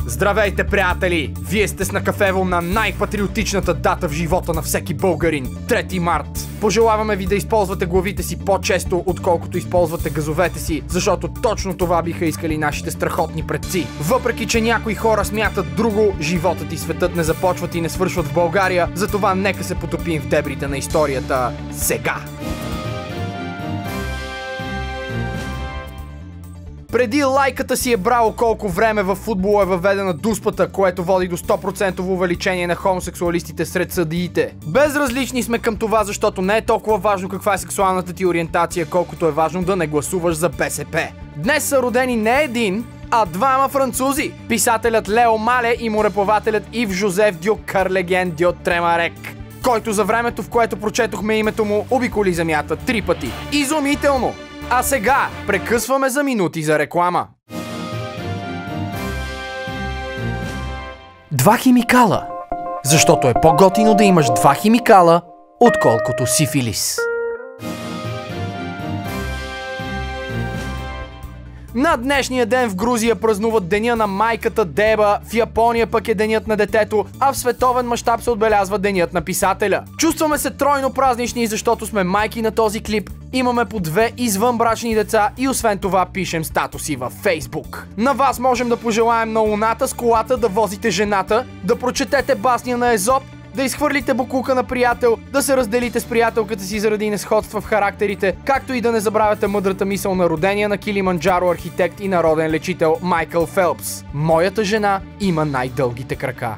Здравейте, приятели! Вие сте с на кафево на най-патриотичната дата в живота на всеки българин – 3 март. Пожелаваме ви да използвате главите си по-често, отколкото използвате газовете си, защото точно това биха искали нашите страхотни предци. Въпреки че някои хора смятат друго, животът и светът не започват и не свършват в България, затова нека се потопим в дебрите на историята сега. Преди лайката си е брало колко време във футбола е въведена дуспата, което води до 100% увеличение на хомосексуалистите сред съдиите. Безразлични сме към това, защото не е толкова важно каква е сексуалната ти ориентация, колкото е важно да не гласуваш за БСП. Днес са родени не един, а двама французи. Писателят Лео Мале и мореплавателят Ив Жозеф Дю Карлеген Дю Тремарек, който за времето, в което прочетохме името му, обиколи земята 3 пъти. Изумително! А сега прекъсваме за минути за реклама. 2 химикала. Защото е по-готино да имаш 2 химикала, отколкото сифилис. На днешния ден в Грузия празнуват деня на майката Деба, в Япония пък е денят на детето, а в световен мащаб се отбелязва денят на писателя. Чувстваме се тройно празнични, защото сме майки на този клип, имаме по 2 извънбрачни деца и освен това пишем статуси във Фейсбук. На вас можем да пожелаем на луната с колата да возите жената, да прочетете басня на Езоп, да изхвърлите букука на приятел, да се разделите с приятелката си заради несходства в характерите, както и да не забравяте мъдрата мисъл на родения на Килиманджаро архитект и народен лечител Майкъл Фелпс. Моята жена има най-дългите крака.